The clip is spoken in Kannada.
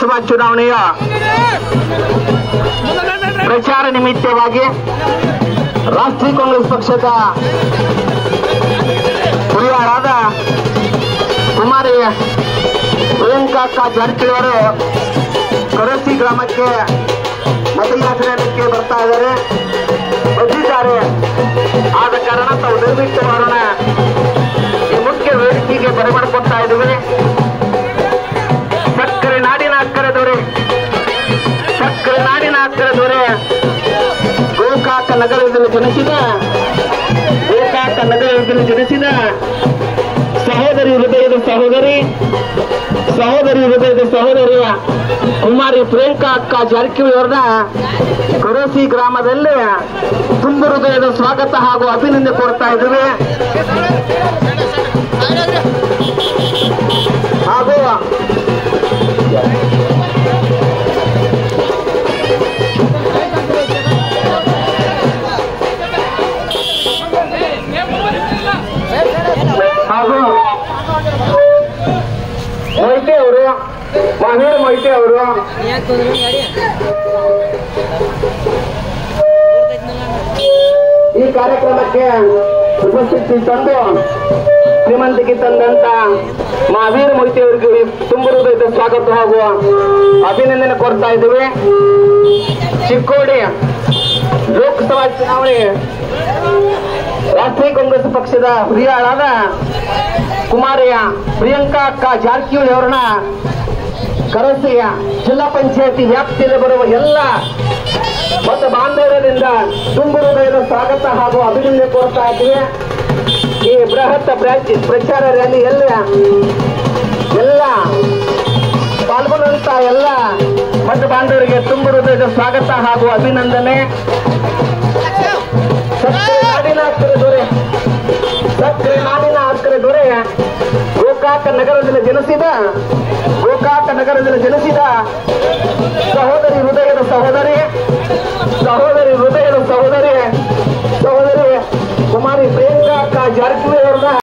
ಲೋಕಸಭಾ ಚುನಾವಣೆಯ ಪ್ರಚಾರ ನಿಮಿತ್ತವಾಗಿ ರಾಷ್ಟ್ರೀಯ ಕಾಂಗ್ರೆಸ್ ಪಕ್ಷದ ಹಿರಿಯರಾದ ಕುಮಾರಿ ಪ್ರಿಯಾಂಕಾ ಜಾರಕಿಹೊಳಿ ಅವರು ಕರಸಿ ಗ್ರಾಮಕ್ಕೆ ಮತಯಾಚನೆಗೆ ಬರ್ತಾ ಇದ್ದಾರೆ, ಬಂದಿದ್ದಾರೆ. ಆದ ಕಾರಣ ತಾವು ದಯವಿಟ್ಟು ಮಾಡೋಣ ಈ ಮುಖ್ಯ ವೇದಿಕೆಗೆ ಬರಮಾಡಿಕೊಡ್ತಾ ಇದ್ದೀವಿ. ಸಕ್ಕರೆ ನಾಡಿನ ಅಕ್ಕರೆ ದೊರೆ, ಸಕ್ಕರೆ ನಾಡಿನ ಅಕ್ಕರೆ ದೊರೆ, ಗೋಕಾಕ ನಗರದಲ್ಲಿ ಜನಿಸಿದ ಸಹೋದರಿ ಹೃದಯದ ಸಹೋದರಿ ಸಹೋದರಿಯ ಕುಮಾರಿ ಪ್ರಿಯಾಂಕಾ ಜಾರಕಿಹೊಳಿ ಅವರನ್ನ ಕರೋಸಿ ಗ್ರಾಮದಲ್ಲಿ ತುಂಬು ಹೃದಯದ ಸ್ವಾಗತ ಹಾಗೂ ಅಭಿನಂದನೆ ಕೊಡ್ತಾ ಇದ್ದೀವಿ. ಹಾಗೂ ಮೊಯ್ತೆ ಅವರು, ಮಹೇಶ್ ಮೊಯ್ತೆ ಅವರು ಈ ಕಾರ್ಯಕ್ರಮಕ್ಕೆ ಉಪಸ್ಥಿತಿ ತಂದು ಶ್ರೀಮಂತಿಕೆ ತಂದಂತ ಮಹಾವೀರ್ ಮೊಯ್ತೆ ಅವರಿಗೆ ತುಂಬ ಹೃದಯದ ಸ್ವಾಗತ ಹಾಗೂ ಅಭಿನಂದನೆ ಕೊಡ್ತಾ ಇದ್ದೀವಿ. ಚಿಕ್ಕೋಡಿ ಲೋಕಸಭಾ ಚುನಾವಣೆ ರಾಷ್ಟ್ರೀಯ ಕಾಂಗ್ರೆಸ್ ಪಕ್ಷದ ಹಿರಿಯರಾದ ಕುಮಾರಿಯ ಪ್ರಿಯಾಂಕಾ ಜಾರಕಿಹೊಳಿ ಅವರನ್ನ ಕರಸಿಯ ಜಿಲ್ಲಾ ಪಂಚಾಯತಿ ವ್ಯಾಪ್ತಿಯಲ್ಲಿ ಬರುವ ಎಲ್ಲ ಮತ ಬಾಂಧವರಿಂದ ತುಂಬ ಹೃದಯದ ಸ್ವಾಗತ ಹಾಗೂ ಅಭಿನಂದನೆ ಕೊಡ್ತಾ ಇದ್ದೀವಿ. ಈ ಬೃಹತ್ ಪ್ರಚಾರ ರ್ಯಾಲಿಯಲ್ಲಿ ಎಲ್ಲ ಪಾಲ್ಗೊಳ್ಳುವಂತ ಎಲ್ಲ ಮತ ಬಾಂಧವರಿಗೆ ತುಂಬ ಹೃದಯದ ಸ್ವಾಗತ ಹಾಗೂ ಅಭಿನಂದನೆ. ಸಕ್ಕರೆ ನಾಡಿನ ಅಕ್ಕರೆ ದೊರೆ ಗೋಕಾಕ ನಗರದಲ್ಲಿ ಜನಿಸಿದ ಸಹೋದರಿ ಹೃದಯದ ಸಹೋದರಿ ಕುಮಾರಿ ಪ್ರಿಯಾಂಕಾ ಜಾರಕಿಹೊಳಿ ಅವರನ್ನ